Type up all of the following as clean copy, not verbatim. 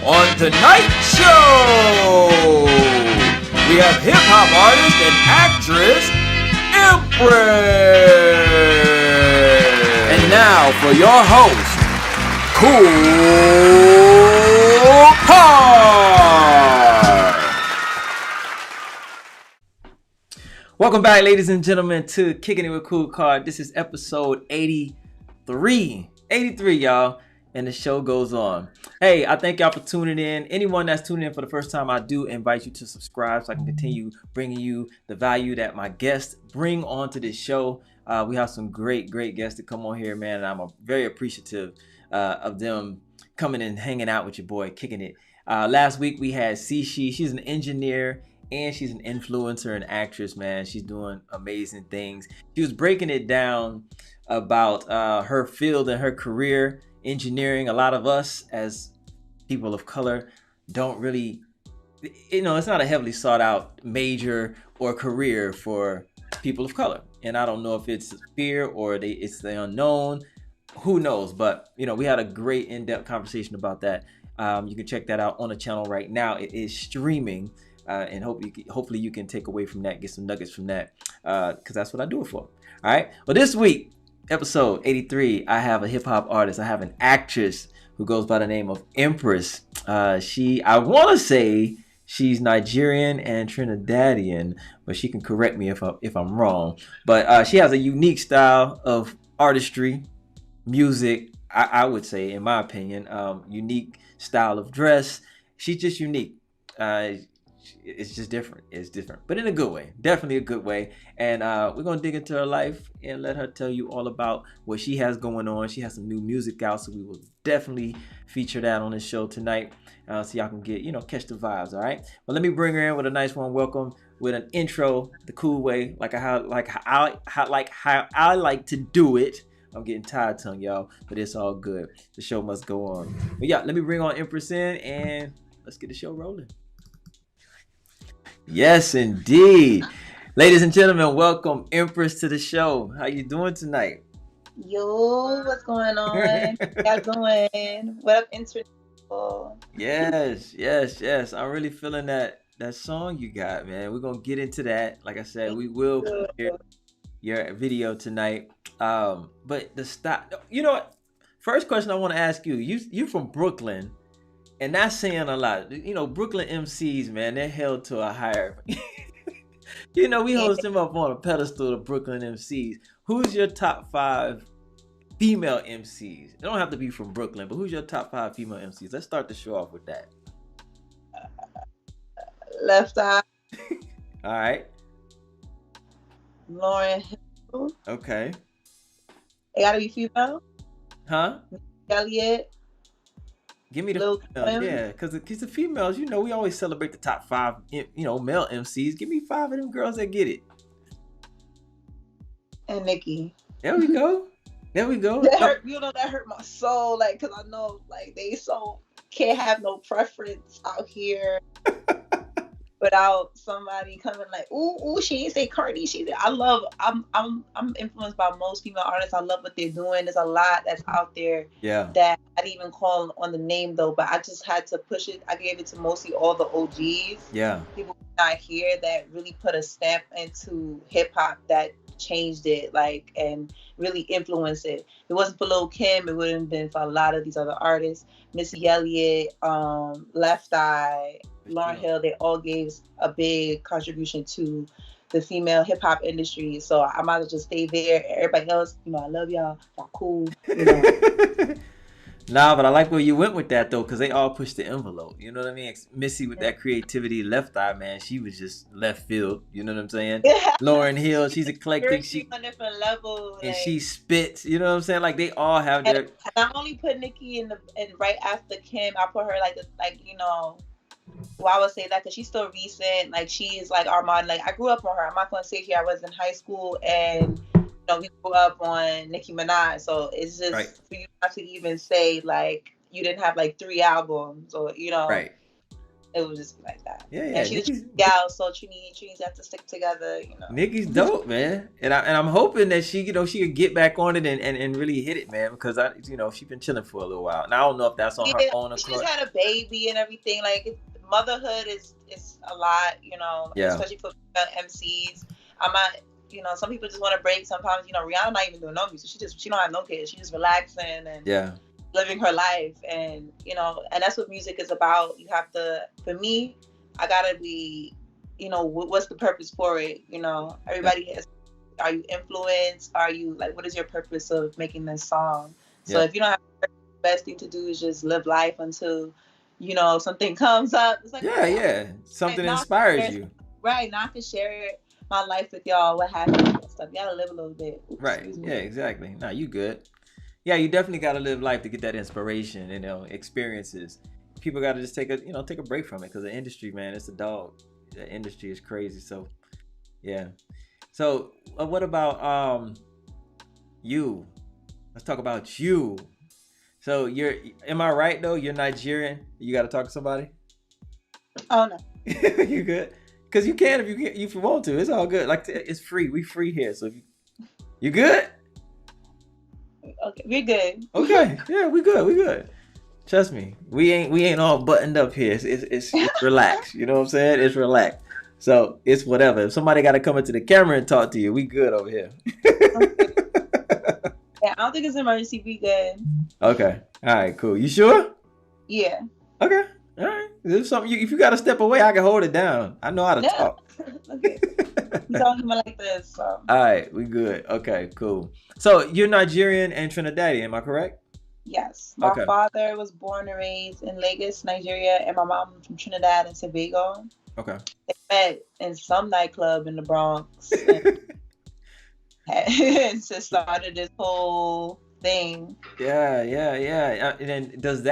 On tonight's show, we have hip-hop artist and actress, Empryss. And now for your host, KoolKard. Welcome back, ladies and gentlemen, to Kickin' It with KoolKard. This is episode 83, y'all. And the show goes on. Hey, I thank y'all for tuning in. Anyone that's tuning in for the first time, I do invite you to subscribe so I can continue bringing you the value that my guests bring onto this show. We have some great guests to come on here, man, and I'm very appreciative of them coming and hanging out with your boy, kicking it. Last week we had Cici. She's an engineer and she's an influencer and actress, man. She's doing amazing things. She was breaking it down about her field and her career. Engineering, a lot of us as people of color don't really, it's not a heavily sought out major or career for people of color. And I don't know if it's fear or it's the unknown, who knows? But, we had a great in-depth conversation about that. You can check that out on the channel right now. It is streaming and hopefully you can take away from that, get some nuggets from that because that's what I do it for. All right. Well, this week, episode 83, I have a hip-hop artist. I have an actress who goes by the name of Empryss. I want to say she's Nigerian and Trinidadian, but she can correct me if I'm wrong. But she has a unique style of artistry, music, I would say, in my opinion, unique style of dress. She's just unique. It's just different. It's different, but in a good way. Definitely a good way. And we're going to dig into her life and let her tell you all about what she has going on. She has some new music out, so we will definitely feature that on this show tonight so y'all can get, catch the vibes, all right? But let me bring her in with a nice one. Welcome with an intro, the cool way, like how I like to do it. I'm getting tired tongue, y'all, but it's all good. The show must go on. But yeah, let me bring on Empryss in and let's get the show rolling. Yes, indeed. Ladies and gentlemen, welcome Empryss to the show. How you doing tonight? Yo, what's going on? How you doing? What up, internet people? Yes. I'm really feeling that song you got, man. We're going to get into that. Like I said, we will premiere your video tonight. But the style, what? First question I want to ask you. You from Brooklyn. And that's saying a lot. Brooklyn MCs, man, they're held to a higher. We host them up on a pedestal, the Brooklyn MCs. Who's your top 5 female MCs? It don't have to be from Brooklyn, but who's your top 5 female MCs? Let's start the show off with that. Left Eye. All right. Lauryn Hill. Okay. It gotta be female. Huh? Elliott. Give me the females, yeah, because the females, we always celebrate the top 5, male MCs. Give me 5 of them girls that get it. And Nicki. There we go. That hurt my soul, because I know, they can't have no preference out here without somebody coming ooh, she ain't say Cardi. I'm influenced by most female artists. I love what they're doing. There's a lot that's out there that I didn't even call on the name though, but I just had to push it. I gave it to mostly all the OGs. Yeah. People not here that really put a stamp into hip hop that changed it, and really influenced it. If it wasn't for Lil' Kim, it wouldn't have been for a lot of these other artists. Missy Elliott, Left Eye, Lauryn Hill, they all gave a big contribution to the female hip hop industry. So I might as well just stay there. Everybody else, I love y'all. Y'all cool. Nah, but I like where you went with that though, because they all pushed the envelope. You know what I mean? Missy with that creativity, Left Eye, man, she was just left field. You know what I'm saying? Lauryn Hill, she's eclectic. She's on different levels, and she spits. You know what I'm saying? They all have their. I only put Nicki in right after Kim. I put her Well, I would say that because she's still recent. She is Armand. I grew up on her. I'm not going to say here I was in high school and we grew up on Nicki Minaj. So it's just for you not to even say you didn't have 3 albums or Right. it would just be like that. Yeah, And she's a gal, so Trini's have to stick together, you know. Nikki's dope, man, and I'm hoping that she could get back on it and really hit it, man, because she's been chilling for a little while. And I don't know if that's on her own. She's had a baby and everything. Like motherhood is a lot, especially for MCs. I'm not, some people just want to break. Sometimes, Rihanna not even doing no music. She don't have no kids. She's just relaxing and living her life, and and that's what music is about. You have to, for me, I gotta be, what's the purpose for it? Everybody has. Are you influenced? Are you like, what is your purpose of making this song? So if you don't have, the best thing to do is just live life until, something comes up. It's like something inspires you. Right now, I can share my life with y'all. What happened and stuff. You gotta live a little bit. Oops, right. Yeah. Exactly. Nah, you good. Yeah, you definitely got to live life to get that inspiration and experiences. People got to just take a break from it, because the industry, man, it's a dog. The industry is crazy. So, yeah. So, what about you? Let's talk about you. So, am I right though? You're Nigerian. You got to talk to somebody. Oh no. You good? Because you can if you want to. It's all good. Like, it's free. We free here. So, you good? Okay, we're good. Okay, yeah, we good. Trust me, we ain't all buttoned up here. It's relaxed. You know what I'm saying? It's relaxed. So it's whatever. If somebody got to come into the camera and talk to you, we good over here. Yeah, I don't think it's an emergency. We good. Okay. All right. Cool. You sure? Yeah. Okay. All right. There's something. If you got to step away, I can hold it down. I know how to talk. Okay. You talking like this. So. All right. We good. Okay. Cool. So you're Nigerian and Trinidadian, am I correct? Yes. My father was born and raised in Lagos, Nigeria, and my mom from Trinidad and Tobago. Okay. They met in some nightclub in the Bronx. And just started this whole thing. Yeah. And then does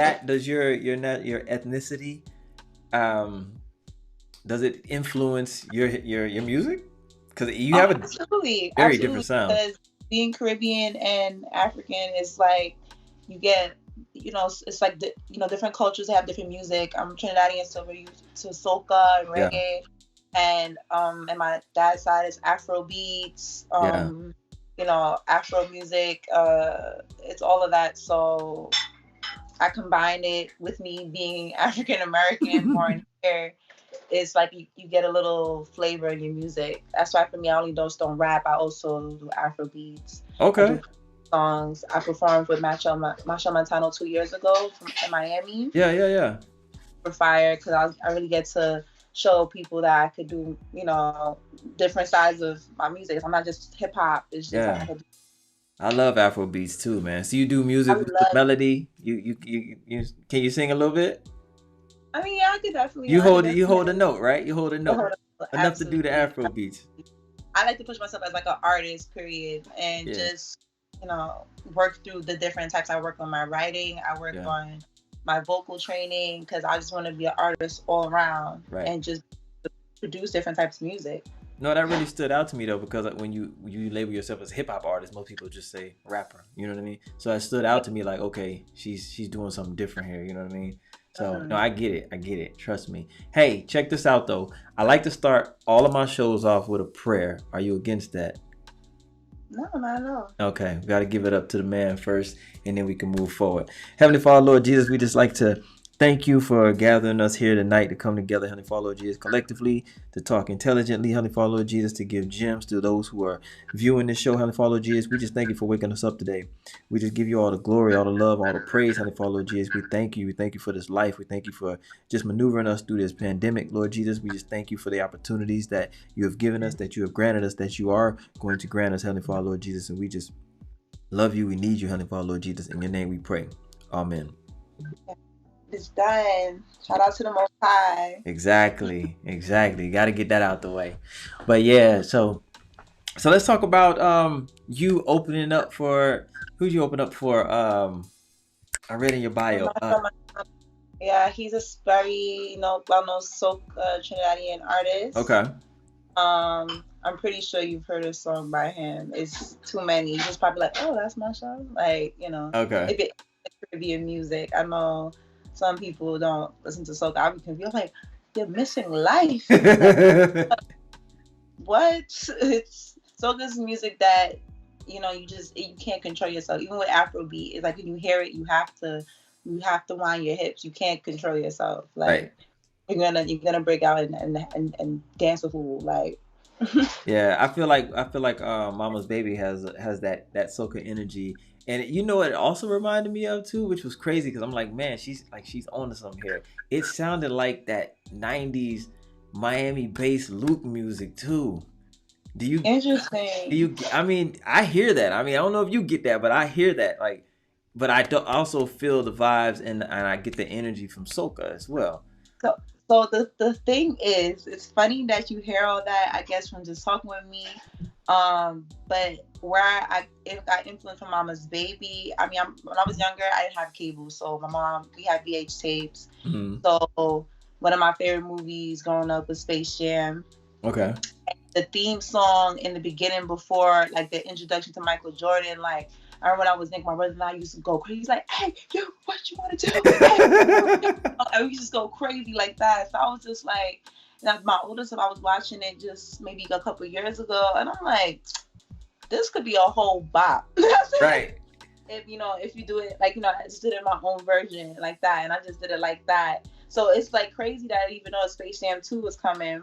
your ethnicity, does it influence your music? Because you have a very different sound. Because being Caribbean and African is like, you get, it's like, different cultures have different music. I'm Trinidadian, so we're used to soca and reggae. And my dad's side is Afro beats, Afro music. It's all of that. So I combined it with me being African American more in here. It's like you get a little flavor in your music. That's why for me, I only don't rap. I also do Afro beats. Okay. Songs. I performed with Masha Montano 2 years ago in Miami. Yeah. For fire, because I really get to show people that I could do, different sides of my music. I'm not just hip hop. It's just I love Afro beats too, man. So you do music with the melody. You can you sing a little bit? I mean, yeah, I could definitely. You hold a note, right? You hold a note enough to do the Afro beats. I like to push myself as like an artist, period, and just work through the different types. I work on my writing. I work on my vocal training, because I just want to be an artist all around and just produce different types of music. No, that really stood out to me though, because when you label yourself as a hip hop artist, most people just say rapper. You know what I mean? So it stood out to me like, okay, she's doing something different here. You know what I mean? So no, I get it. Trust me. Hey, check this out though. I like to start all of my shows off with a prayer. Are you against that? No, not at all. Okay, we got to give it up to the man first, and then we can move forward. Heavenly Father, Lord Jesus, we just like to thank you for gathering us here tonight to come together, Heavenly Father, Lord Jesus, collectively, to talk intelligently, Heavenly Father, Lord Jesus, to give gems to those who are viewing this show, Heavenly Father, Lord Jesus. We just thank you for waking us up today. We just give you all the glory, all the love, all the praise, Heavenly Father, Lord Jesus. We thank you. We thank you for this life. We thank you for just maneuvering us through this pandemic, Lord Jesus. We just thank you for the opportunities that you have given us, that you have granted us, that you are going to grant us, Heavenly Father, Lord Jesus. And we just love you. We need you, Heavenly Father, Lord Jesus. In your name we pray. Amen. It's done. Shout out to the Most High. Exactly. Got to get that out the way. But yeah, so let's talk about you opening up for, who'd you open up for? I read in your bio. Yeah, he's a very well-known soca Trinidadian artist. Okay. I'm pretty sure you've heard a song by him. It's too many. You're just probably like, oh, that's my show. Like, Okay. If it's Caribbean music, I know some people don't listen to soca. I be confused. I'm like, you're missing life. Like, what? It's soca's music that you can't control yourself. Even with Afrobeat, it's like when you hear it, you have to wind your hips. You can't control yourself. Like you're gonna break out and dance with fool. Like Yeah, I feel like Mama's Baby has that soca energy. And you know what it also reminded me of too, which was crazy because I'm like, man, she's on to something here. It sounded like that 90s Miami-based Luke music too. interesting. I mean, I hear that. I mean, I don't know if you get that, but I hear that. Like, but I also feel the vibes and I get the energy from soca as well. So the thing is, it's funny that you hear all that, I guess, from just talking with me. But where I got influenced from Mama's Baby, I mean, when I was younger, I didn't have cable. So we had VH tapes. Mm-hmm. So one of my favorite movies growing up was Space Jam. Okay. The theme song in the beginning before, like, the introduction to Michael Jordan, like, I remember when I was young, my brother and I used to go crazy. He's like, hey, yo, what you want to do? Hey, we used to go crazy like that. So I was just like, my oldest, I was watching it just maybe a couple of years ago. And I'm like, this could be a whole bop. Right. If you do it, like, I just did it in my own version like that. And I just did it like that. So it's like crazy that even though Space Jam 2 was coming.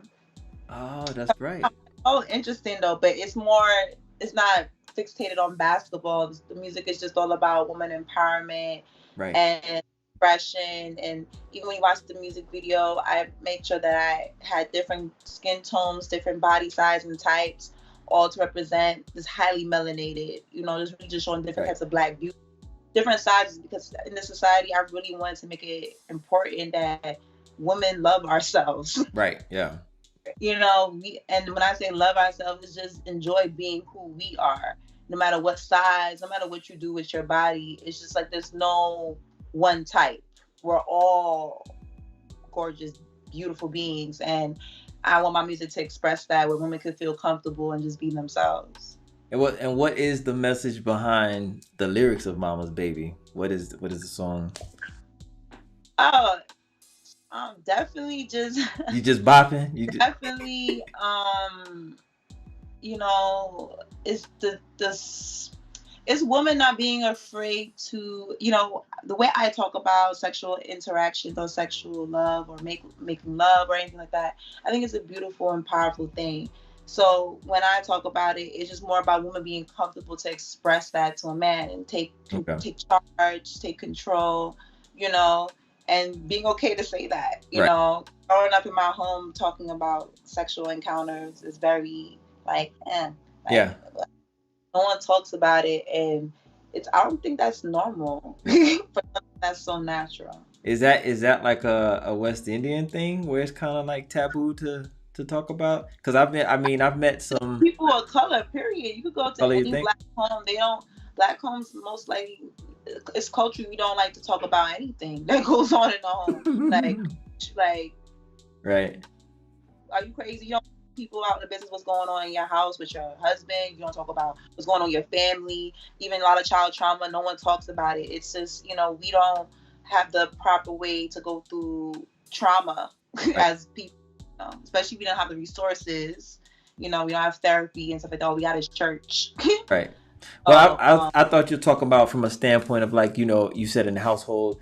Oh, that's right. Oh, interesting though. But it's not fixated on basketball. The music is just all about woman empowerment, right, and expression. And even when you watch the music video, I made sure that I had different skin tones, different body size and types, all to represent this highly melanated, just showing different types of Black beauty, different sizes, because in this society, I really wanted to make it important that women love ourselves. Right, yeah. And when I say love ourselves, it's just enjoy being who we are, no matter what size, no matter what you do with your body. It's just like there's no one type. We're all gorgeous, beautiful beings, and I want my music to express that, where women could feel comfortable and just be themselves. And what is the message behind the lyrics of Mama's Baby? What is the song? Oh, definitely just you just bopping. Definitely, it's women not being afraid to, the way I talk about sexual interactions or sexual love or making love or anything like that. I think it's a beautiful and powerful thing. So when I talk about it, it's just more about women being comfortable to express that to a man and take charge, take control, and being okay to say that, growing up in my home, talking about sexual encounters is very no one talks about it, and I don't think that's normal. For something that's so natural. Is that like a West Indian thing where it's kind of like taboo to talk about? Because I've met some people of color. Period. You could go to any Black home. Black homes most likely, it's culture. We don't like to talk about anything that goes on in the home. like, right. Are you crazy? You don't people out in the business what's going on in your house with your husband. You don't talk about what's going on in your family. Even a lot of child trauma, no one talks about it. It's just, we don't have the proper way to go through trauma as people, especially if we don't have the resources. We don't have therapy and stuff like that. All we got is church. Right. Well, I thought you were talking about from a standpoint of like, you said in the household,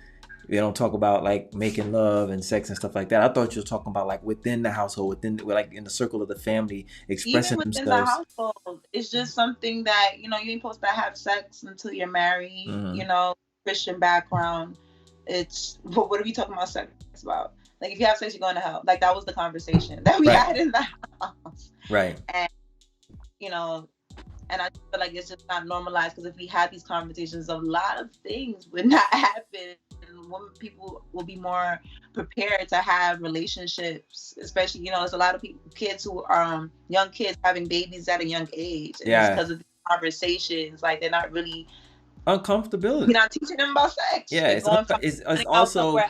they don't talk about like making love and sex and stuff like that. I thought you were talking about like within the household, like in the circle of the family, expressing even within themselves. The household, it's just something that, you ain't supposed to have sex until you're married, Christian background. What are we talking about sex about? Like, if you have sex, you're going to hell. Like, that was the conversation that we had in the house. Right. And, and I feel like it's just not normalized, because if we had these conversations, a lot of things would not happen. People will be more prepared to have relationships, especially, there's a lot of kids who are young kids having babies at a young age. And it's because of these conversations, like they're not really uncomfortability. You're not teaching them about sex. Yeah, it's also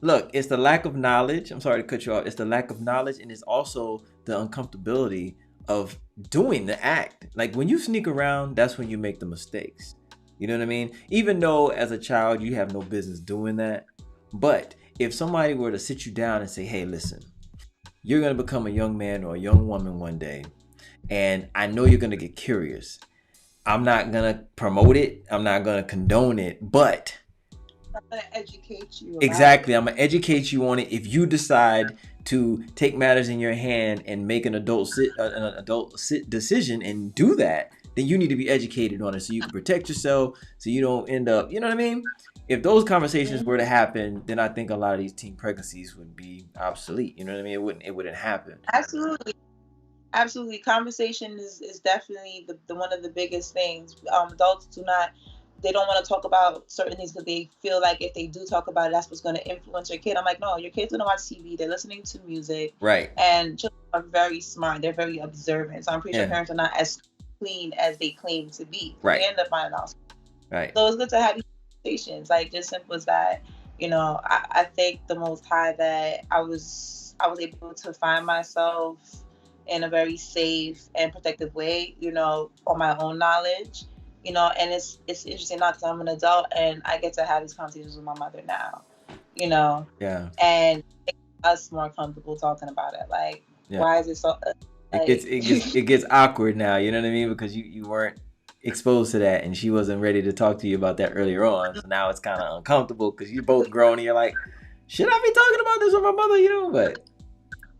look, it's the lack of knowledge. I'm sorry to cut you off. It's the lack of knowledge, and it's also the uncomfortability of doing the act. Like when you sneak around, that's when you make the mistakes. You know what I mean? Even though as a child you have no business doing that, But if somebody were to sit you down and say, hey, listen, you're going to become a young man or a young woman one day, and I know you're going to get curious. I'm not going to promote it. I'm not going to condone it, but I'm gonna educate you. exactly, I'm going to educate you on it. If you decide to take matters in your hand and make an adult decision and do that, then you need to be educated on it so you can protect yourself, so you don't end up, you know what I mean? If those conversations were to happen, then I think a lot of these teen pregnancies would be obsolete. You know what I mean? It wouldn't happen. Absolutely. Conversation is definitely the one of the biggest things. Adults they don't want to talk about certain things because they feel like if they do talk about it, that's what's going to influence your kid. I'm like, no, your kids don't watch TV. They're listening to music. Right. And children are very smart. They're very observant. So I'm pretty sure parents are not as clean as they claim to be. Right. They end up finding out. Right. So it's good to have these conversations. Like, just simple as that. You know, I thank the Most High that I was able to find myself in a very safe and protective way, you know, on my own knowledge, you know, and it's interesting now because I'm an adult and I get to have these conversations with my mother now, you know, and it makes us more comfortable talking about it. Like, why is it so? Like, it gets awkward now, you know what I mean? Because you weren't exposed to that and she wasn't ready to talk to you about that earlier on. So now it's kind of uncomfortable because you're both grown and you're like, should I be talking about this with my mother? You know, but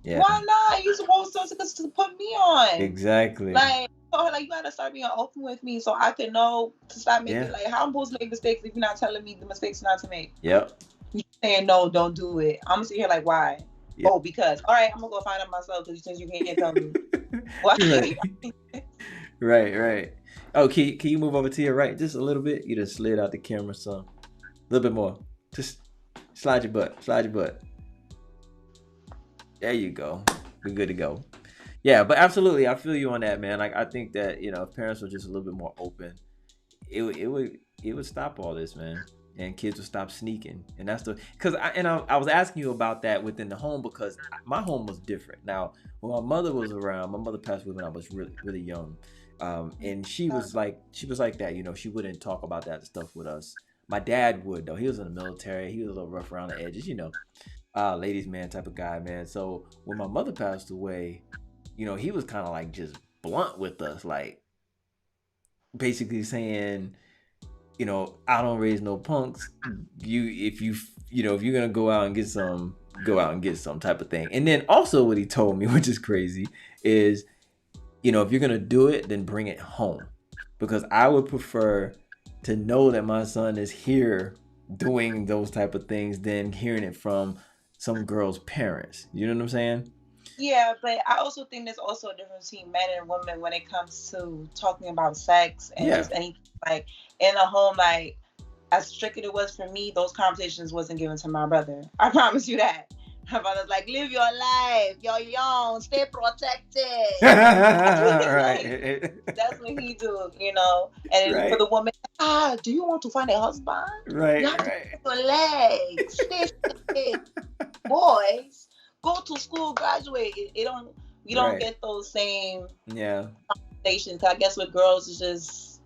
yeah. Why not? You're supposed to put me on. Exactly. Like, you gotta start being open with me so I can know to stop making like how I'm supposed to make mistakes if you're not telling me the mistakes not to make. Yep. You saying no, don't do it. I'm gonna sit here like, why? Yep. Oh, because. All right, I'm gonna go find out myself because since you can't tell me. Why? Right. Oh, can you move over to your right just a little bit? You just slid out the camera some. A little bit more. Just slide your butt. There you go. We're good to go. Yeah, but absolutely, I feel you on that, man. Like, I think that, you know, if parents were just a little bit more open, it would stop all this, man. And kids would stop sneaking. And that's I was asking you about that within the home because my home was different. Now, when my mother was around, my mother passed away when I was really, really young. And she was like that, you know, she wouldn't talk about that stuff with us. My dad would, though. He was in the military. He was a little rough around the edges, you know, ladies man type of guy, man. So when my mother passed away, you know, he was kind of like just blunt with us, like basically saying, you know, I don't raise no punks. If you're gonna go out and get some, go out and get some type of thing. And then also what he told me, which is crazy, is, you know, if you're gonna do it, then bring it home, because I would prefer to know that my son is here doing those type of things than hearing it from some girl's parents. You know what I'm saying? Yeah, but I also think there's also a difference between men and women when it comes to talking about sex and just anything. Like, in a home, like, as strict as it was for me, those conversations wasn't given to my brother. I promise you that. My brother's like, live your life. You're young. Stay protected. Right. That's what he do, you know. And for the woman, do you want to find a husband? Right. You have to put your legs. Stay. Boys, go to school, graduate. You don't get those same conversations. I guess with girls, it's just,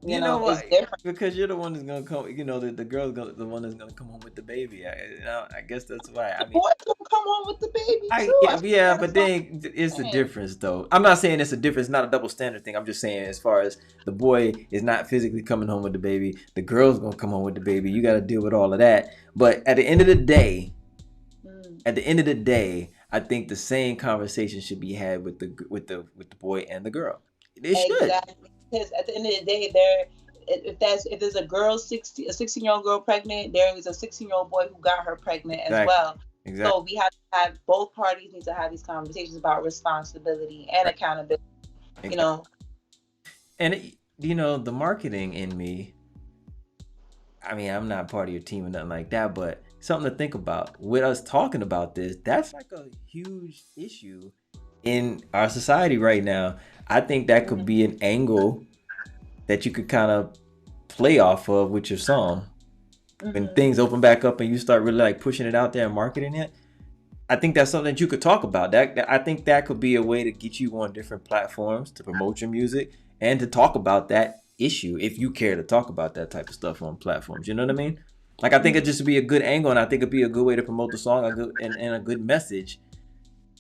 you know it's different. Because you're the one that's gonna come. You know, the girl's the one that's gonna come home with the baby. I guess that's why. I mean, boys gonna come home with the baby too. But then it's a difference, though. I'm not saying it's a difference. It's not a double standard thing. I'm just saying, as far as the boy is not physically coming home with the baby, the girl's gonna come home with the baby. You got to deal with all of that. But at the end of the day. I think the same conversation should be had with the boy and the girl. It should. Exactly. Because at the end of the day, if there's a girl, a 16-year-old girl pregnant, there is a 16-year-old boy who got her pregnant as well. Exactly. So we have to have, both parties need to have these conversations about responsibility and accountability. Exactly. You know. And you know, the marketing in me. I mean, I'm not part of your team or nothing like that, but something to think about. With us talking about this, that's like a huge issue in our society right now. I think that could be an angle that you could kind of play off of with your song. When things open back up and you start really like pushing it out there and marketing it, I think that's something that you could talk about. That I think that could be a way to get you on different platforms to promote your music and to talk about that issue if you care to talk about that type of stuff on platforms. You know what I mean? Like, I think it just would be a good angle, and I think it'd be a good way to promote the song, and a good message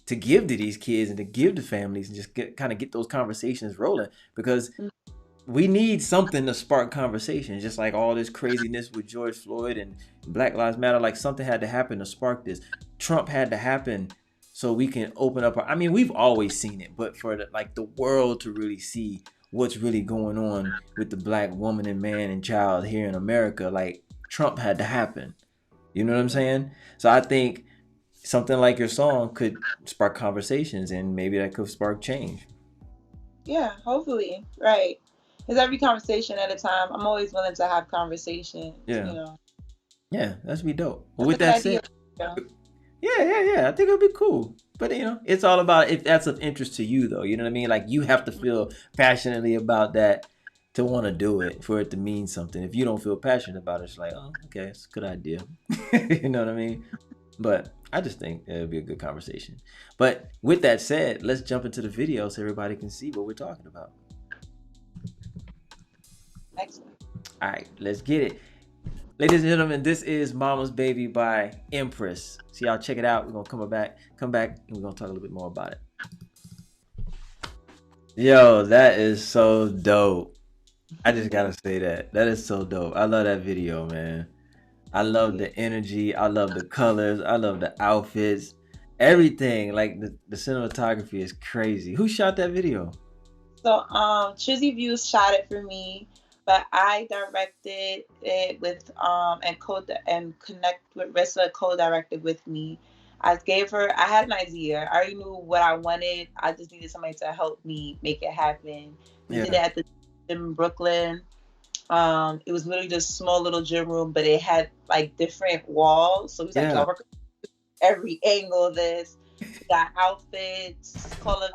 to give to these kids and to give to families, and just get those conversations rolling, because we need something to spark conversation. Just like all this craziness with George Floyd and Black Lives Matter, like something had to happen to spark this. Trump had to happen so we can open up. I mean, we've always seen it, but for the world to really see what's really going on with the black woman and man and child here in America, like Trump had to happen. You know what I'm saying? So I think something like your song could spark conversations, and maybe that could spark change. Yeah, hopefully, right. Because every conversation at a time, I'm always willing to have conversations. Yeah. You know. Yeah, that's be dope. Well, That's with a good that idea. said, yeah, I think it'll be cool. But it's all about if that's of interest to you, though. You know what I mean? Like, you have to feel passionately about that to want to do it, for it to mean something. If you don't feel passionate about it, it's like, oh, okay, it's a good idea. You know what I mean? But I just think it'll be a good conversation. But with that said, let's jump into the video so everybody can see what we're talking about. Excellent. All right, let's get it. Ladies and gentlemen, this is Mama's Baby by Empryss. So y'all check it out. We're going to come back, and we're going to talk a little bit more about it. Yo, that is so dope. I just got to say that. That is so dope. I love that video, man. I love the energy. I love the colors. I love the outfits. Everything. Like, the cinematography is crazy. Who shot that video? So, Trizzy Views shot it for me, but I directed it with and Connect with Rissa co-directed with me. I had an idea. I already knew what I wanted. I just needed somebody to help me make it happen. We did it at the gym in Brooklyn. It was literally just a small little gym room, but it had like different walls. So we was like, I work every angle of this. We got outfits, color.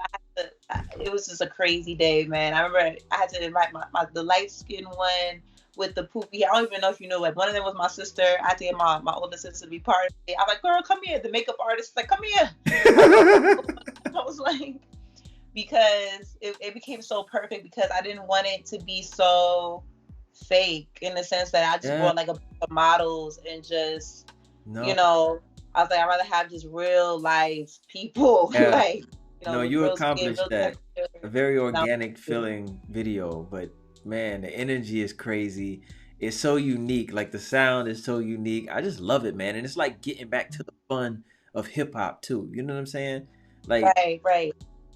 It was just a crazy day, man. I remember I had to invite the light skinned one with the poopy. I don't even know if you know, like, one of them was my sister. I had to get my older sister to be part of it. I was like, girl, come here. The makeup artist was like, come here. I was like, because it became so perfect, because I didn't want it to be so fake, in the sense that I just brought like a bunch of models and just, you know, I was like, I'd rather have just real life people. Like, you accomplished that. A very organic feeling video, but man, the energy is crazy. It's so unique. Like, the sound is so unique. I just love it, man. And it's like getting back to the fun of hip hop too. You know what I'm saying? Like, right.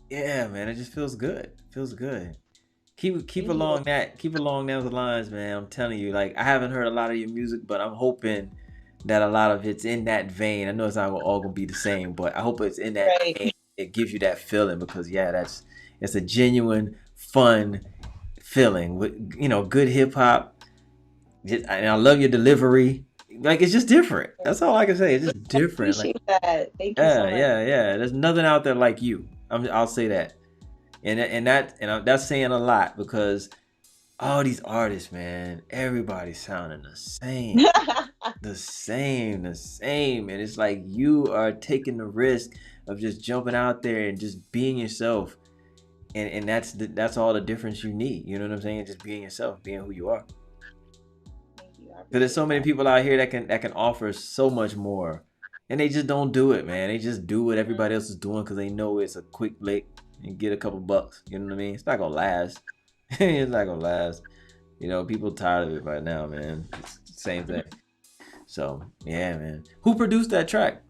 Yeah, man. It just feels good. Feels good. Keep along those lines, man. I'm telling you, like, I haven't heard a lot of your music, but I'm hoping that a lot of it's in that vein. I know it's not all gonna be the same, but I hope it's in that vein. It gives you that feeling, because it's a genuine, fun feeling with, good hip hop. And I love your delivery. Like, it's just different. That's all I can say. It's just different. Appreciate that. Thank you so much. Yeah. There's nothing out there like you. I'll say that. And that's saying a lot, because all these artists, man, everybody's sounding the same. the same. And it's like, you are taking the risk of just jumping out there and just being yourself. And that's all the difference you need. You know what I'm saying? Just being yourself, being who you are. Thank you. Because there's so many people out here that can offer so much more. And they just don't do it, man. They just do what everybody else is doing because they know it's a quick lick and get a couple bucks. You know what I mean? It's not gonna last. It's not gonna last. People tired of it right now, man. It's the same thing. So yeah, man. Who produced that track?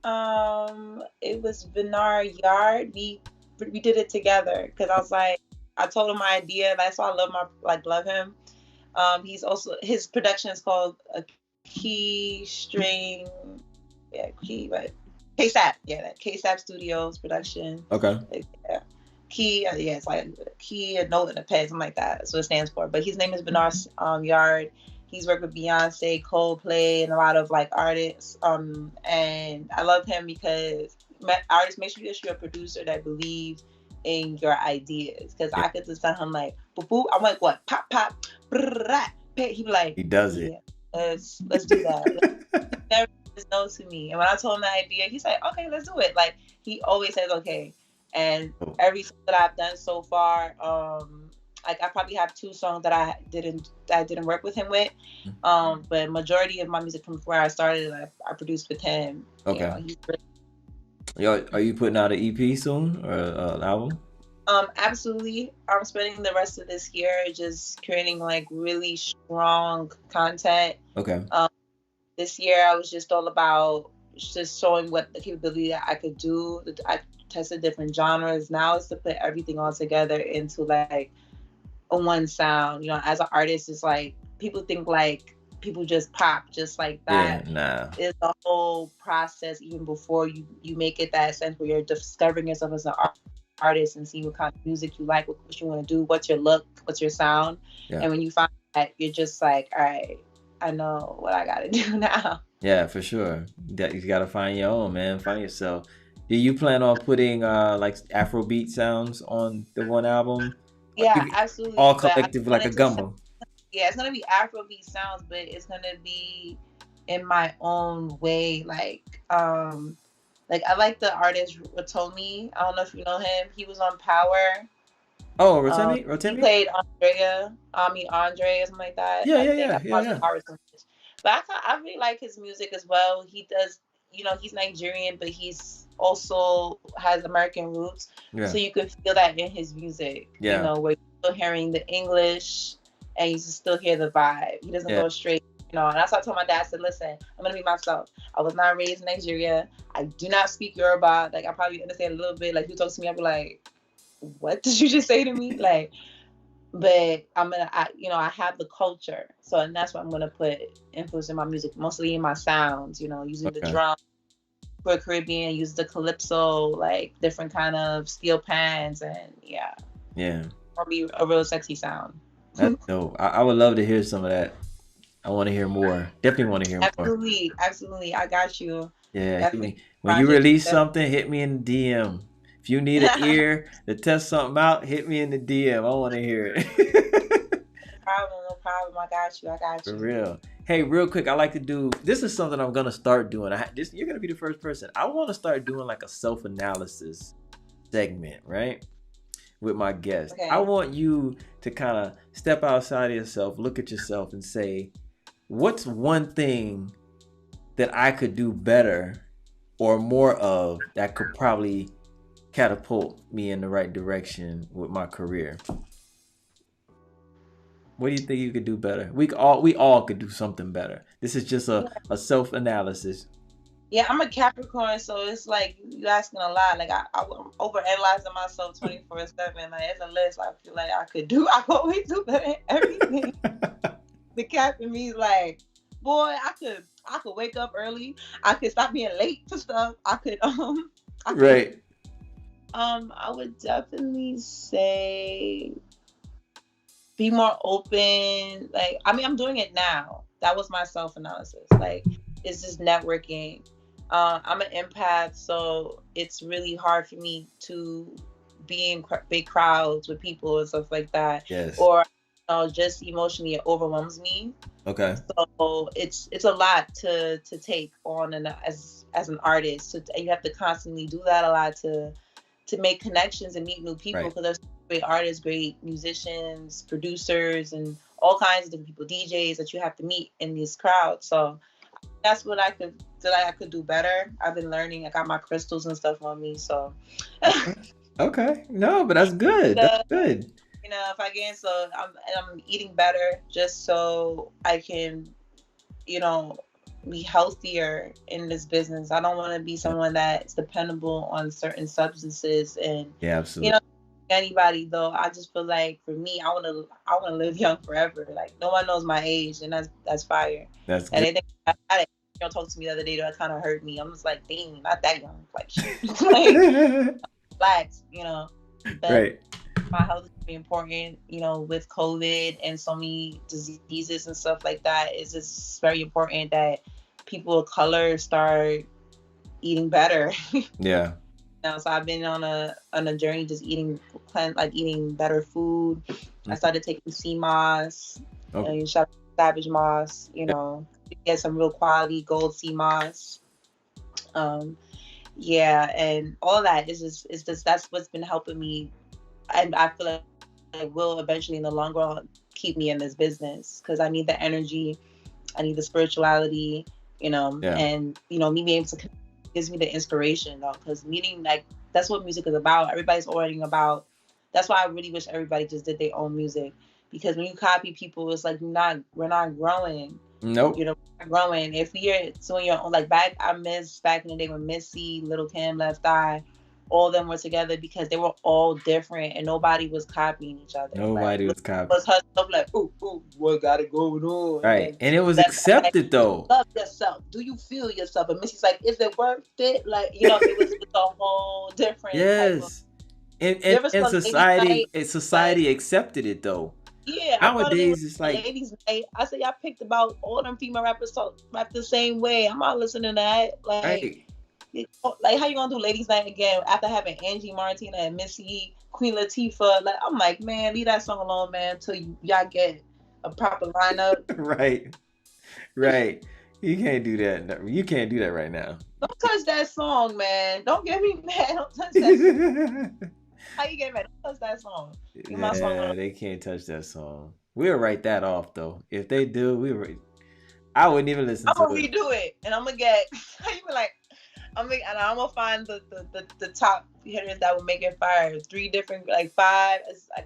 It was Bernard Yard. We did it together, because I was like, I told him my idea. That's why I love him. His production is called a Key String. Yeah, Key, but KSAP. Yeah, that KSAP Studios production. Okay. Yeah. Key, it's like Key, a note, and a pen, something like that. That's what it stands for. But his name is Bernard Yard. He's worked with Beyonce, Coldplay, and a lot of like artists. And I love him because artists, make sure you're a producer that believes in your ideas. Because I could just tell him like, boop, boop. I'm like, what? Pop, pop, brrrr, he be like, he does it. Let's do that. He never says no to me. And when I told him the idea, he's like, okay, let's do it. Like, he always says okay. And every song that I've done so far, Like I probably have 2 songs that I didn't work with him with. But majority of my music from where I started, I produced with him. You Okay. know, he's really, Yo, are you putting out an EP soon or an album? absolutely. I'm spending the rest of this year just creating like really strong content. Okay. This year I was just all about just showing what the capability that I could do. I tested different genres. Now it's to put everything all together into like a one sound. You know, as an artist, it's like people think like people just pop just like that. Yeah, nah. It's a whole process even before you make it that sense where you're discovering yourself as an artist and seeing what kind of music you like, what you want to do, what's your look, what's your sound. Yeah. And when you find that, you're just like, all right, I know what I gotta do now. Yeah, for sure. You gotta find your own, man. Find yourself. Do you plan on putting like Afrobeat sounds on the one album? Yeah, absolutely. All collective like a gumbo. Yeah, it's gonna be Afrobeat sounds, but it's gonna be in my own way. Like I like the artist Rotimi. I don't know if you know him. He was on Power. Oh, Rotimi? He played Andre or something like that. Yeah. But I really like his music as well. He does, you know, he's Nigerian, but he's also has American roots. Yeah. So you can feel that in his music. Yeah. You know, where you're still hearing the English and you still hear the vibe. He doesn't go straight, you know. And that's why I told my dad, I said, listen, I'm gonna be myself. I was not raised in Nigeria. I do not speak Yoruba. Like I probably understand a little bit. Like you talk to me, I'll be like, what did you just say to me? Like, but I have the culture. So, and that's what I'm going to put influence in my music, mostly in my sounds, you know, using the drum for Caribbean, use the calypso, like different kind of steel pans. And yeah. Probably a real sexy sound. That's dope. I would love to hear some of that. I want to hear more. Definitely want to hear more. Absolutely. I got you. Yeah. When you release something, hit me in the DM. If you need an ear to test something out, hit me in the DM. I want to hear it. No problem. I got you. For real. Hey, real quick, I like to do, this is something I'm going to start doing. You're going to be the first person. I want to start doing like a self-analysis segment, right? With my guests. Okay. I want you to kind of step outside of yourself, look at yourself and say, what's one thing that I could do better or more of that could probably catapult me in the right direction with my career? What do you think you could do better? We all could do something better. This is just a self-analysis. Yeah, I'm a Capricorn, so it's like you asking a lot. Like I'm overanalyzing myself 24/7. Like it's a list I feel like I could always do better at everything. The Cap in me is like, boy, I could wake up early. I could stop being late for stuff. Right. I would definitely say be more open. Like, I mean, I'm doing it now. That was my self-analysis. Like, it's just networking. I'm an empath, so it's really hard for me to be in big crowds with people and stuff like that. Yes. Or just emotionally, it overwhelms me. Okay. So it's a lot to take on as an artist. So you have to constantly do that a lot to make connections and meet new people, because there's great artists, great musicians, producers, and all kinds of different people, DJs that you have to meet in these crowds. So that's what I could do better. I've been learning. I got my crystals and stuff on me. So okay, no, but that's good. That's good. You know, if I can, so I'm eating better just so I can, you know, be healthier in this business. I don't want to be someone that's dependable on certain substances. And absolutely. You know, anybody though, I just feel like for me, I want to live young forever. Like no one knows my age, and that's fire. That's and good. They think talked to me the other day that kind of hurt me. I'm just like, dang, not that young. Like, like relax, you know. But right. My health is very important, you know, with COVID and so many diseases and stuff like that. It's just very important that people of color start eating better. Yeah. Now, so I've been on a journey just eating better food. I started taking sea moss, and shout out to Savage Moss, you know, to get some real quality gold sea moss. Yeah, and all that is just that's what's been helping me. And I feel like will eventually in the long run keep me in this business, because I need the energy, I need the spirituality, Yeah. and me being able to gives me the inspiration though, because meeting, like, that's what music is about. Everybody's ordering about. That's why I really wish everybody just did their own music, because when you copy people, it's like we're not growing. Nope. We're not growing. If you're doing your own, like I miss back in the day when Missy, Little Kim, Left Eye, all of them were together, because they were all different and nobody was copying each other. Nobody Like, was copying. was herself like, ooh, what got it going on? Right. And it was accepted though. Love yourself. Do you feel yourself? And Missy's like, is it worth it? Like, it was a whole different yes. type of, and society accepted it though. Yeah. Nowadays it's like ladies' night. I said, y'all picked about all them female rappers rap the same way. I'm not listening to that. Like, right. Like, how you gonna do ladies' night again after having Angie Martina and Missy, Queen Latifah? Like, I'm like, man, leave that song alone, man, until y'all get a proper lineup. Right. You can't do that. You can't do that right now. Don't touch that song, man. Don't get me mad. Don't touch that song. How you get mad? Don't touch that song. They can't touch that song. We'll write that off though. If they do, I wouldn't even listen to it. I'm gonna redo it, and I'm gonna get. You be like, I'm gonna find the top hitters that will make it fire. 3 different, like 5.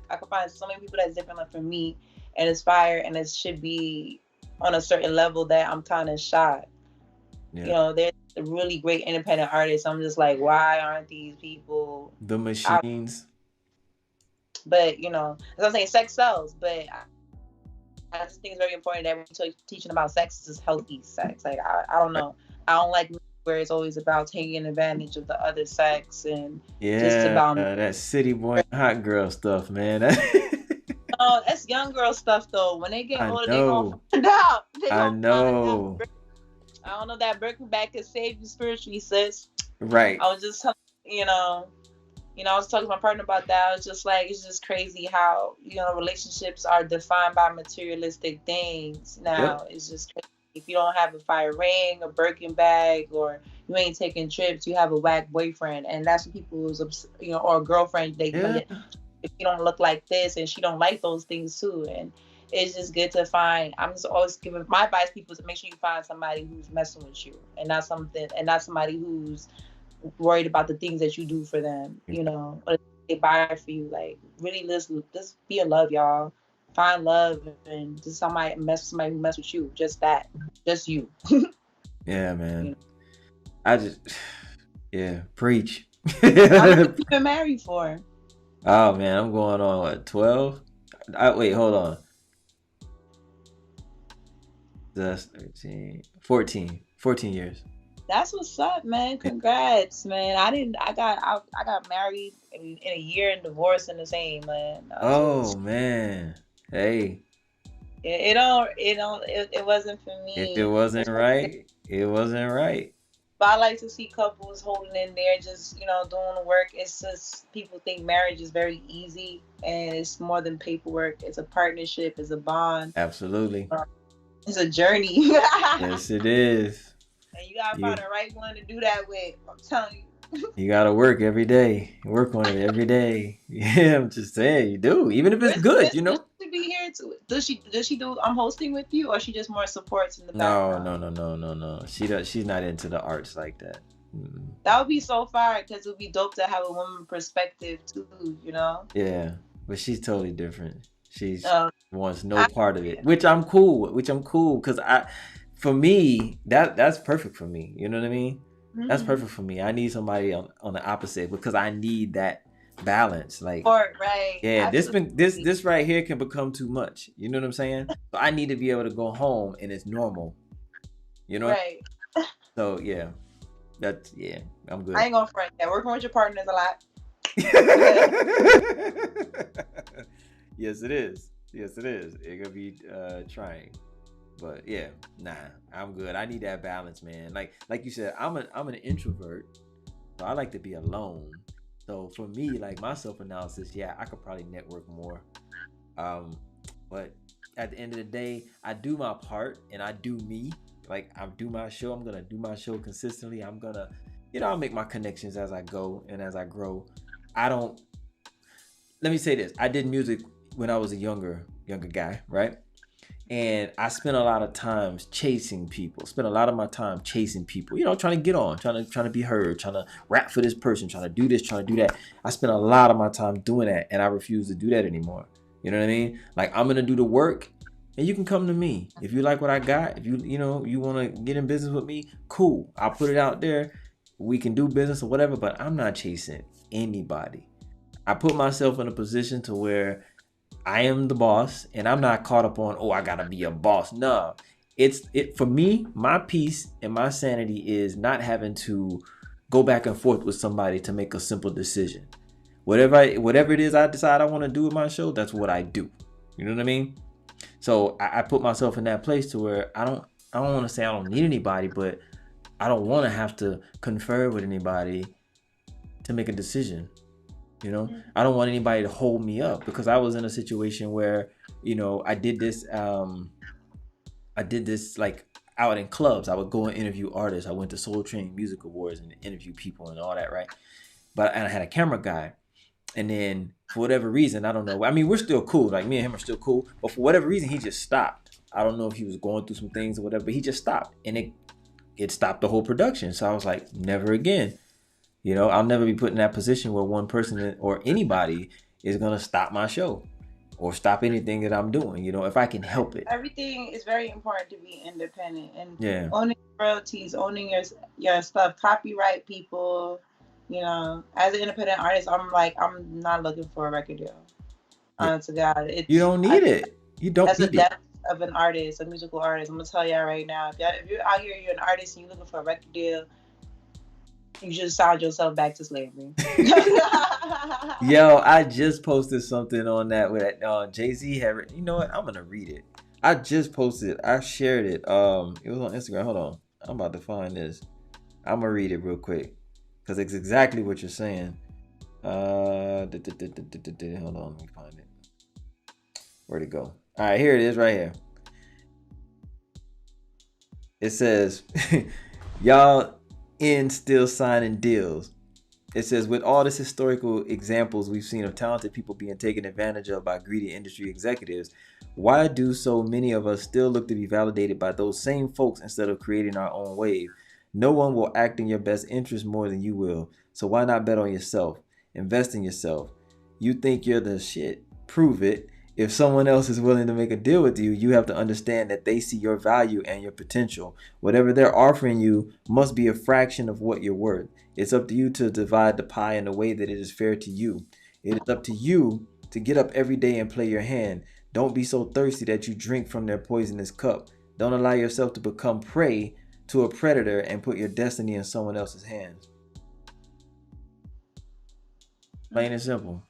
I can find so many people that's different, like, for me, and it's fire, and it should be on a certain level that I'm kind of shocked. Yeah. They're really great independent artists. I'm just like, why aren't these people the machines? But as I'm saying, sex sells. But I just think it's very important that when we're teaching about sex, is healthy sex. Like, I don't know. I don't like where it's always about taking advantage of the other sex and just about that city boy hot girl stuff, man. No, that's young girl stuff though. When they get older, they're gonna find out. I know. I don't know, that Birkin bag could save you spiritually, sis. Right. I was just I was talking to my partner about that. I was just like, it's just crazy how relationships are defined by materialistic things now. Yep. It's just crazy. If you don't have a fire ring, a Birkin bag, or you ain't taking trips, you have a whack boyfriend, and that's what people or a girlfriend. If you don't look like this, and she don't like those things too, and it's just good to find. I'm just always giving my advice, people, to make sure you find somebody who's messing with you, and not somebody who's worried about the things that you do for them. Or they buy for you. Like, really, just be in love, y'all. Find love, and just somebody who mess with you. Just that. Just you. Yeah, man. I just, preach. How long have you been married for? Oh man, I'm going on what, 12? Wait, hold on. That's 13, 14 years. That's what's up, man. Congrats, man. I got married in a year and divorced in the same, man. Man. Hey. It wasn't for me. If it wasn't right, it wasn't right. But I like to see couples holding in there, just doing the work. It's just, people think marriage is very easy, and it's more than paperwork. It's a partnership. It's a bond. Absolutely. It's a journey. Yes, it is. And you gotta find the right one to do that with. I'm telling you. You gotta work every day. Work on it every day. Yeah, I'm just saying, you do. Even if it's good, Does she be here too? Does she do hosting with you, or she just more supports in the background? No. She's not into the arts like that. Mm-mm. That would be so fire, because it would be dope to have a woman perspective too. Yeah, but she's totally different. She wants no part of it, which I'm cool. Because for me, that's perfect for me. You know what I mean? Mm-hmm. That's perfect for me. I need somebody on the opposite, because I need that balance. Like, right. Yeah, this right here can become too much. You know what I'm saying? So I need to be able to go home and it's normal. Right. So yeah, I'm good. I ain't gonna front that. Working with your partner is a lot. Yes, it is. It could be trying. But yeah, I'm good. I need that balance, man. Like you said, I'm an introvert, so I like to be alone. So for me, like, my self-analysis, I could probably network more. But at the end of the day, I do my part and I do me. Like, I do my show. I'm gonna do my show consistently. I'm gonna, I'll make my connections as I go and as I grow. Let me say this. I did music when I was a younger guy, right? And I spent a lot of time chasing people. Spent a lot of my time chasing people. You know, trying to get on, trying to be heard, trying to rap for this person, trying to do this, trying to do that. I spent a lot of my time doing that, and I refuse to do that anymore. You know what I mean? Like, I'm gonna do the work, and you can come to me if you like what I got. If you want to get in business with me, cool. I'll put it out there. We can do business or whatever. But I'm not chasing anybody. I put myself in a position to where I am the boss, and I'm not caught up on, oh, I gotta be a boss. No, it for me. My peace and my sanity is not having to go back and forth with somebody to make a simple decision. Whatever it is I decide I want to do with my show, that's what I do. You know what I mean? So I put myself in that place to where I don't want to say I don't need anybody, but I don't want to have to confer with anybody to make a decision. You know, I don't want anybody to hold me up, because I was in a situation where, you know, I did this like out in clubs. I would go and interview artists. I went to Soul Train Music Awards and interview people and all that, right? And I had a camera guy. And then for whatever reason, I don't know. I mean, we're still cool. Like, me and him are still cool. But for whatever reason, he just stopped. I don't know if he was going through some things or whatever, but he just stopped. And it stopped the whole production. So I was like, never again. You know, I'll never be put in that position where one person or anybody is going to stop my show or stop anything that I'm doing, you know, if I can help it. Everything is very important to be independent, and owning royalties, owning your stuff, copyright people, you know. As an independent artist, I'm not looking for a record deal. Honest to God. You don't need it. You don't need it. That's the depth of an artist, a musical artist. I'm going to tell y'all right now, if you're out here, you're an artist and you're looking for a record deal, you just sold yourself back to slavery. Yo, I just posted something on that with Jay-Z had written. You know what? I'm gonna read it. I just posted. I shared it. It was on Instagram. Hold on. I'm about to find this. I'm gonna read it real quick because it's exactly what you're saying. Hold on. Let me find it. Where'd it go? All right, here it is, right here. It says, y'all still signing deals. It says, with all this historical examples we've seen of talented people being taken advantage of by greedy industry executives, why do so many of us still look to be validated by those same folks instead of creating our own wave? No one will act in your best interest more than you will. So why not bet on yourself? Invest in yourself. You think you're the shit? Prove it. If someone else is willing to make a deal with you, you have to understand that they see your value and your potential. Whatever they're offering you must be a fraction of what you're worth. It's up to you to divide the pie in a way that it is fair to you. It is up to you to get up every day and play your hand. Don't be so thirsty that you drink from their poisonous cup. Don't allow yourself to become prey to a predator and put your destiny in someone else's hands. Plain and simple.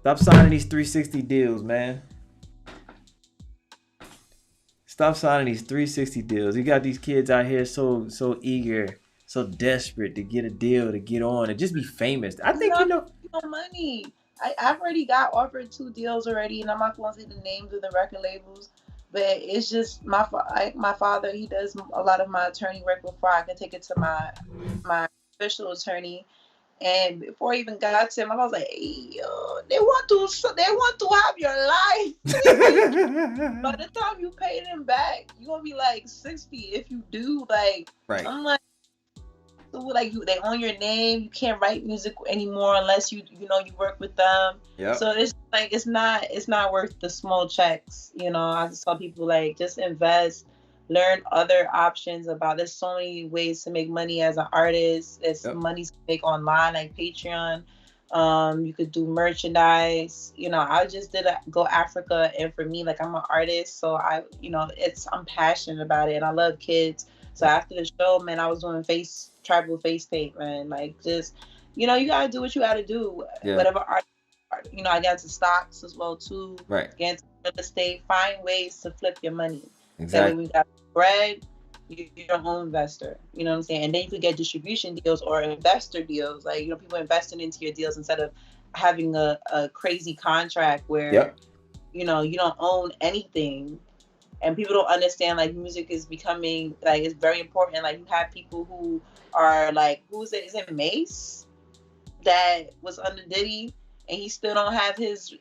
Stop signing these 360 deals, man. Stop signing these 360 deals. You got these kids out here so eager, so desperate to get a deal, to get on, and just be famous. I think, money. I've already got offered 2 deals already, and I'm not going to say the names of the record labels, but it's just my father. He does a lot of my attorney work before I can take it to my official attorney. And before I even got to him, I was like, hey, yo, they want to have your life. By the time you pay them back, you're gonna be like 60 if you do. Like, right. I'm like, so like they own your name. You can't write music anymore unless you work with them. Yep. So it's like it's not worth the small checks. You know, I just tell people, like, just invest. Learn other options there's so many ways to make money as an artist. There's money to make online, like Patreon. You could do merchandise. You know, I just did a Go Africa, and for me, like, I'm an artist, so I'm passionate about it, and I love kids. So after the show, man, I was doing tribal face paint, man. Like, just, you gotta do what you gotta do. Yeah. Whatever art, I got into stocks as well too. Right. Get into real estate. Find ways to flip your money. Exactly. So when you got bread, you're your own investor. You know what I'm saying? And then you could get distribution deals or investor deals. Like, people investing into your deals instead of having a crazy contract where, you don't own anything. And people don't understand, like, music is becoming, like, it's very important. Like, you have people who are, like, is it Mace that was under Diddy? and he still don't have his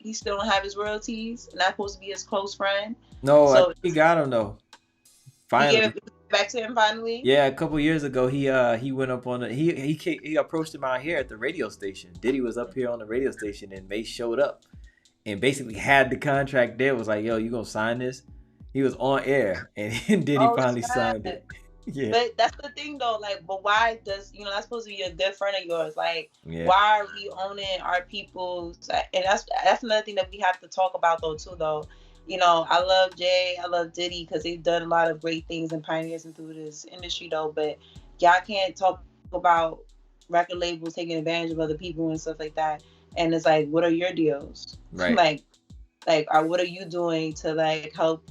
royalties, and that's supposed to be his close friend. No, I So think he got him though. he gave Finally. it back to him finally. Yeah, a couple years ago, he went up on he approached him out here at the radio station. Diddy was up here on the radio station, and Mace showed up and basically had the contract there. Was like, yo, you gonna sign this? He was on air, and Diddy finally signed it. Yeah. But that's the thing though, like, but why does, that's supposed to be a good friend of yours? Like, Yeah. why are we owning our people's? And that's another thing that we have to talk about though too though. I love Jay, I love Diddy because they've done a lot of great things and pioneers through this industry though. But y'all can't talk about record labels taking advantage of other people and stuff like that. And it's like, what are your deals? Right. What are you doing to like help?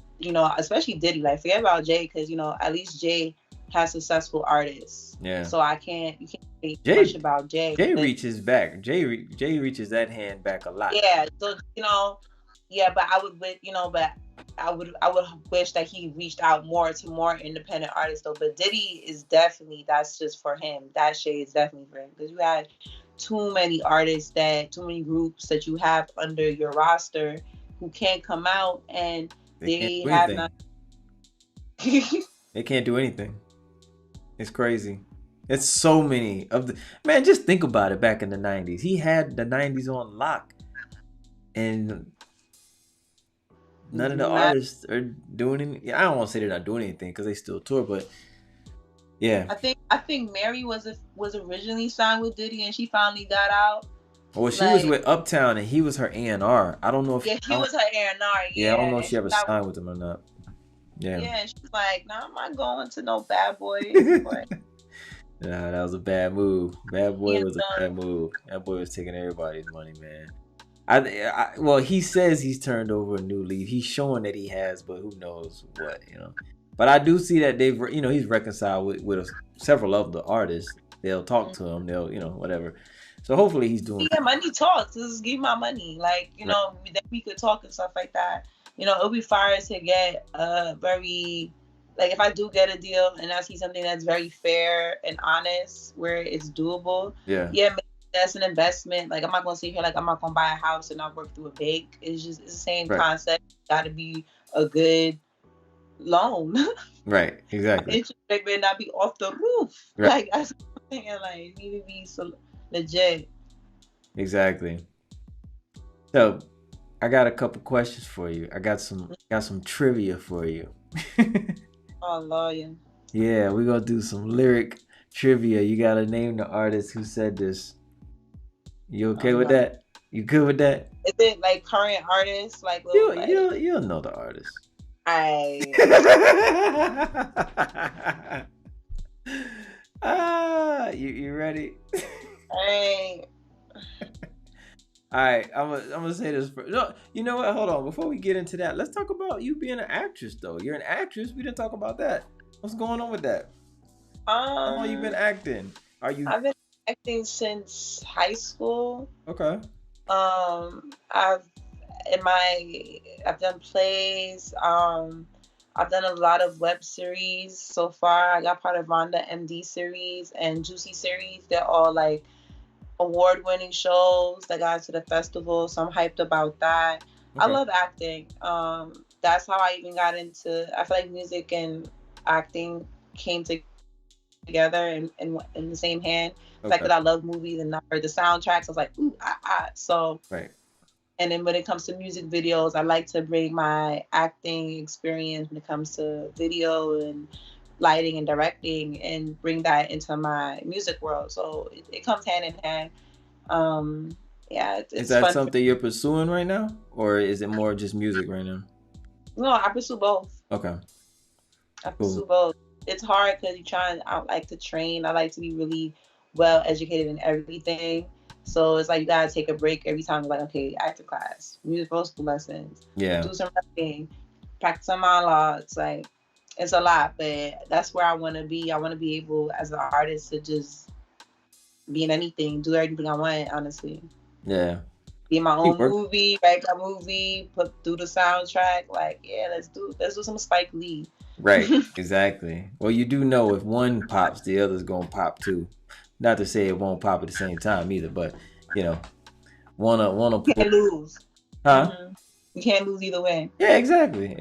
Especially Diddy. Like, forget about Jay because at least Jay has successful artists. Yeah. So you can't say much about Jay. Jay reaches back. Jay reaches that hand back a lot. Yeah. So yeah, but I would wish that he reached out more to more independent artists though. But Diddy is definitely, that's just for him. That shade is definitely for him because you had too many artists, too many groups that you have under your roster who can't come out and they have not. They can't do anything. It's crazy. It's so many of the man. Just think about it. Back in the 90s, he had the 90s on lock, and none of the artists are doing anything. I don't want to say they're not doing anything because they still tour, but yeah. I think Mary was originally signed with Diddy, and she finally got out. Well, she was with Uptown, and he was her A&R. I don't know if he was her A&R. Yeah, I don't know if she ever signed with him or not. Yeah. Yeah, and she's like, "No, I'm not going to no Bad Boy." Nah, that was a bad move. Bad Boy was a bad move. That boy was taking everybody's money, man. Well, he says he's turned over a new leaf. He's showing that he has, but who knows what, But I do see that they've, he's reconciled with several of the artists. They'll talk to him. They'll, whatever. So hopefully he's doing. Yeah, money talks. Just give my money, like that we could talk and stuff like that. It'll be fire to get a very, like, if I do get a deal and I see something that's very fair and honest where it's doable. Yeah. Yeah, maybe that's an investment. Like, I'm not gonna sit here like I'm not gonna buy a house and not work through a bank. It's the same concept. Got to be a good loan. Right. Exactly. Interest rate may not be off the roof. Right. Like, that's something like it need to be so legit. Exactly. So, I got a couple questions for you. I got some trivia for you. Oh, lawyer. Yeah, we're gonna do some lyric trivia. You gotta name the artist who said this. You okay with that? You good with that? Is it like current artists? Like you'll know the artist. You ready? All right, I'm gonna say this. No, you know what? Hold on. Before we get into that, let's talk about you being an actress, though. You're an actress. We didn't talk about that. What's going on with that? How long you been acting? I've been acting since high school. Okay. I've done plays. I've done a lot of web series so far. I got part of Rhonda MD series and Juicy series. They're all like award-winning shows that got to the festival, so I'm hyped about that. Okay. I love acting. That's how I even got into. I feel like music and acting came together in the same hand. The fact that I love movies and I heard the soundtracks, I was like, ooh, So right. And then when it comes to music videos, I like to bring my acting experience when it comes to video and lighting and directing and bring that into my music world. So it comes hand in hand. It's is that something you're pursuing right now, or is it more just music right now? No, I pursue both. Okay. I pursue both. It's hard because I like to train. I like to be really well educated in everything. So it's like you gotta take a break every time. Like, okay, acting class, musical lessons, do some writing, practice some monologues. Like, it's a lot, but that's where I want to be. I want to be able, as an artist, to just be in anything, do everything I want. Honestly, yeah. Be in my own movie, write my movie, do the soundtrack. Like, yeah, let's do some Spike Lee. Right, exactly. Well, you do know if one pops, the other's gonna pop too. Not to say it won't pop at the same time either, but wanna You pull, can't lose. huh? You can't lose either way. Yeah, exactly.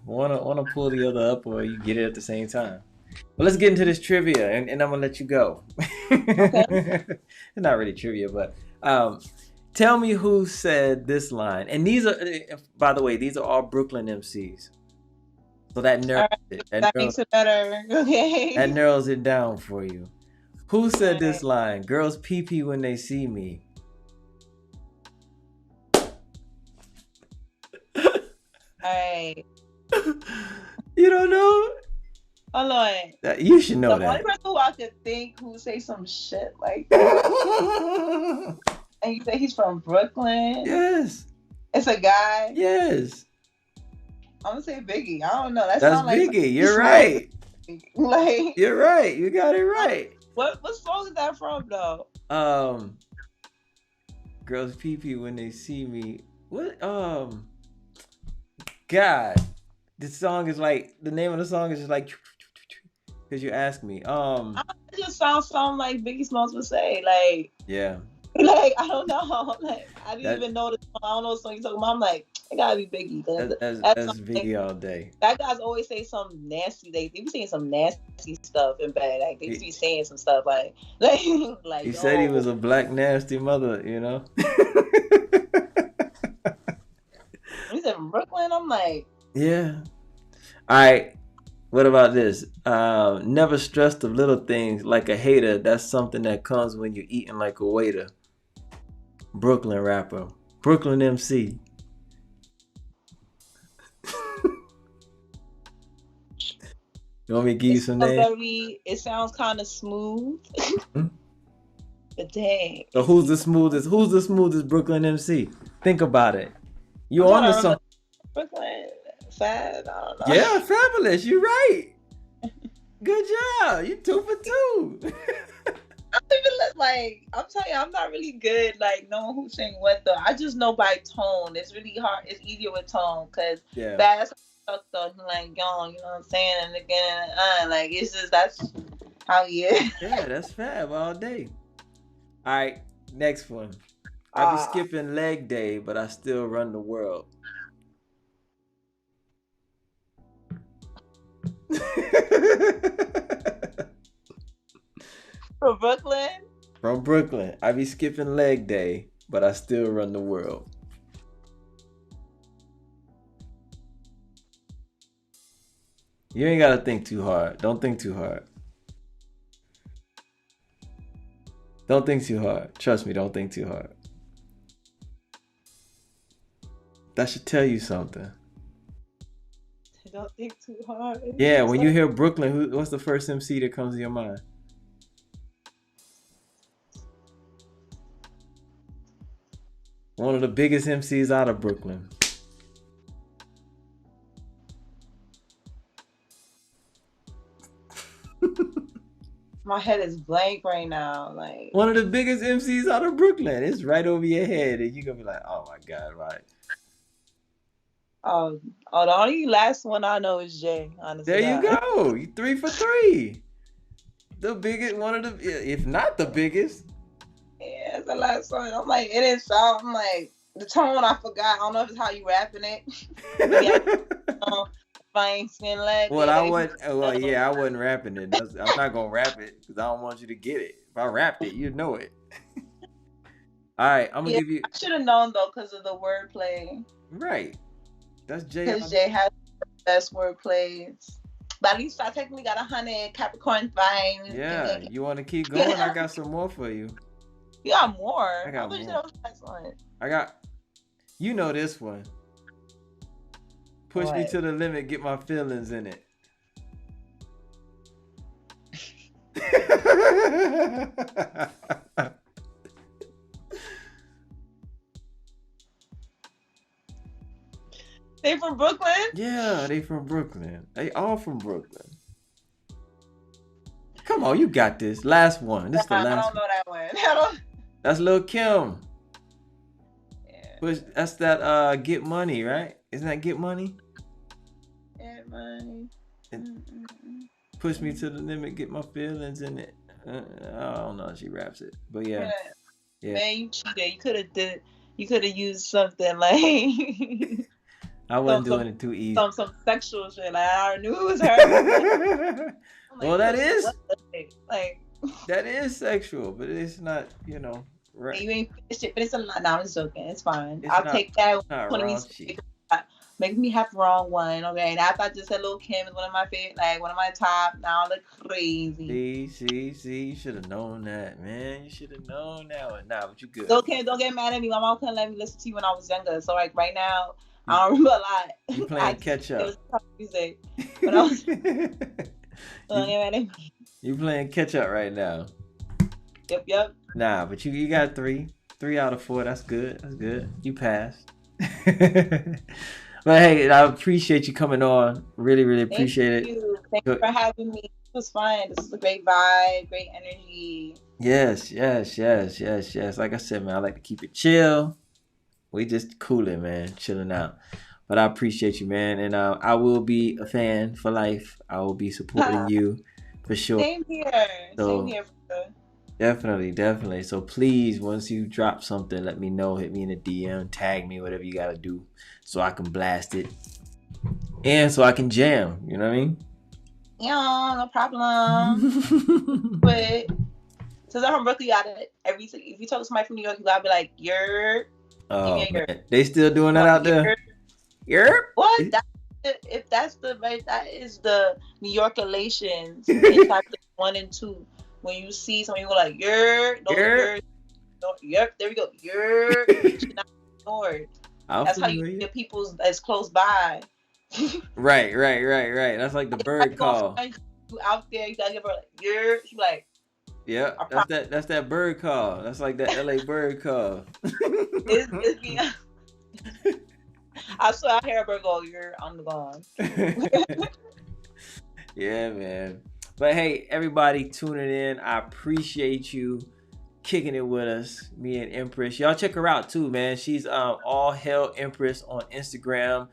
Wanna pull the other up, or you get it at the same time. But let's get into this trivia, and I'm gonna let you go. Okay. It's not really trivia, but tell me who said this line. And these are, by the way, these are all Brooklyn MCs. So that All narrows right. it. That makes it better. Okay. That narrows it down for you. Who said All this right. line? Girls pee pee when they see me. All right. You don't know? Hold on. You should know The that. only person who I could think who say some shit like that, and you say he's from Brooklyn. Yes. It's a guy. Yes. I'm gonna say Biggie. I don't know. That That's sounds like Biggie. You're right. like You're right. You got it right. what song is that from though? Girls pee pee when they see me. What? God, this song is like, the name of the song is just like, because you asked me. It just sounds something like Biggie Smalls would say. Like, Yeah. like I don't know. Like I didn't even know this song. I don't know what song you talking about. I'm like, it gotta be Biggie. That's Biggie all day. That guy's always say some nasty. They be saying some nasty stuff in bed. Like they be saying some stuff like He said he was a black nasty mother, you know. He's in Brooklyn. I'm like, Yeah. All right. What about this? Never stress the little things like a hater. That's something that comes when you're eating like a waiter. Brooklyn rapper. Brooklyn MC. You want me to give you some names? It sounds kind of smooth. But dang. So who's the smoothest Brooklyn MC? Think about it. You on the song? Brooklyn Fab. I don't know. Yeah, Fabulous. You're right. Good job. You 2 for 2. I'm telling you, I'm not really good like knowing who sing what though. I just know by tone. It's really hard. It's easier with tone because fast though, like young, you know what I'm saying? And again, like it's just that's how he is. Yeah, that's Fab all day. All right, next one. I be skipping leg day, but I still run the world. From Brooklyn? From Brooklyn. I be skipping leg day, but I still run the world. You ain't gotta think too hard. Don't think too hard. Don't think too hard. Trust me, don't think too hard. That should tell you something. Don't think too hard. Yeah, when you hear Brooklyn, what's the first MC that comes to your mind? One of the biggest MCs out of Brooklyn. My head is blank right now. Like one of the biggest MCs out of Brooklyn. It's right over your head, and you're gonna be like, "Oh my god, right." Oh, the only last one I know is Jay. Honestly, there you go. You 3 for 3. The biggest, one of the, if not the biggest. Yeah, it's the last one. I'm like, it didn't sound. I'm like, the tone I forgot. I don't know if it's how you rapping it. Fine skin leg. Well, I wasn't rapping it. I'm not gonna rap it because I don't want you to get it. If I rapped it, you'd know it. All right, I'm gonna give you. I should have known though because of the wordplay. Right. That's Jay. Because Jay has the best wordplays. But at least I technically got 100 Capricorn vibes. Yeah, you want to keep going? I got some more for you. You got more. I got more. That was excellent. I got. You know this one. Push me to the limit, get my feelings in it. They from Brooklyn? Yeah, they from Brooklyn. They all from Brooklyn. Come on, you got this. Last one. This is the last one. I don't know that one. That's Lil Kim. Yeah. That's that Get Money, right? Isn't that Get Money? Get Money. Push me to the limit, get my feelings in it. I don't know if she raps it, but yeah. Yeah. Man, you cheated. You could have used something like I wasn't doing it too easy. Some sexual shit. Like I already knew it was her. Well, that is like that is sexual, but it's not, you know, right. You ain't finished it, but it's a lot. No, I'm just joking. It's fine. It's I'll not, take that. not raunchy. Make me have the wrong one, okay? And after I just said Lil Kim is one of my favorite, like one of my top. Now I look crazy. See, you should have known that, man. You should have known that one. Nah, but you good. Lil Kim, don't get mad at me. My mom couldn't let me listen to you when I was younger. So like right now, I don't remember a lot. You playing catch up. It was tough music. But I was, don't get mad at me. You playing catch up right now. Yep. Nah, but you got 3 out of 4. That's good. You passed. But hey, I appreciate you coming on. Really appreciate it. Thank you for having me. It was fun. This is a great vibe, great energy. Yes. Like I said, man, I like to keep it chill. We just cooling, man, chilling out. But I appreciate you, man, and I will be a fan for life. I will be supporting you for sure. Same here. So, Same here. Definitely. So please, once you drop something, let me know. Hit me in a DM, tag me, whatever you gotta do, so I can blast it, and so I can jam. You know what I mean? Yeah, no problem. But since I'm from Brooklyn, you gotta if you talk to somebody from New York, you gotta be like, "You're." Oh man, they still doing that out there? You're what? That is the New York relations in chapter 1 and 2. When you see somebody go like, "You're," yep, there we go. You're. You should not be ignored. That's how you get people that's close by. Right. That's like the bird call. You out there, you gotta give her like, "You're." She like, yeah, that's that bird call. That's like that LA bird call. It's being. I saw I hear a bird go, "You're on the gone." Yeah, man. But hey, everybody tuning in, I appreciate you kicking it with us, me and Empryss. Y'all check her out too, man. She's all hell Empryss on Instagram.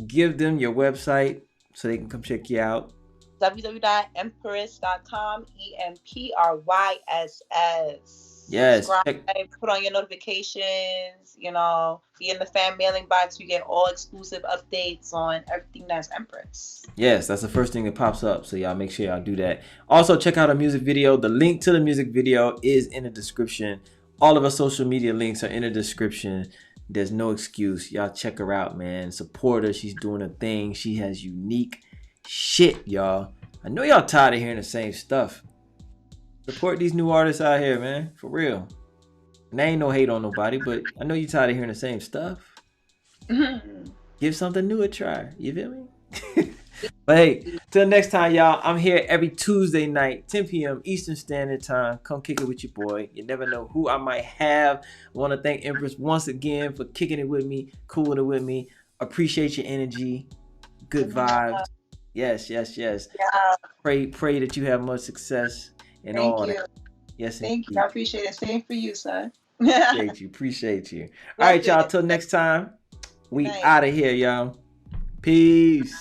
Give them your website so they can come check you out. www.empryss.com, EMPRYSS. Yes. Subscribe, put on your notifications, be in the fan mailing box. You get all exclusive updates on everything that's Empryss. Yes, that's the first thing that pops up. So y'all make sure y'all do that. Also, check out our music video. The link to the music video is in the description. All of our social media links are in the description. There's no excuse. Y'all check her out, man. Support her. She's doing a thing. She has unique shit, y'all. I know y'all tired of hearing the same stuff. Support these new artists out here, man. For real. And there ain't no hate on nobody, but I know you tired of hearing the same stuff. Give something new a try. You feel me? But hey, till next time, y'all. I'm here every Tuesday night, 10 p.m. Eastern Standard Time. Come kick it with your boy. You never know who I might have. I want to thank Empryss once again for kicking it with me, cooling it with me. Appreciate your energy. Good vibes. Yes. Yeah. Pray that you have much success. And thank all you. that. Yes, thank you. I appreciate it. Same for you, son. Appreciate you. All right, y'all. Till next time, we out of here, y'all. Peace.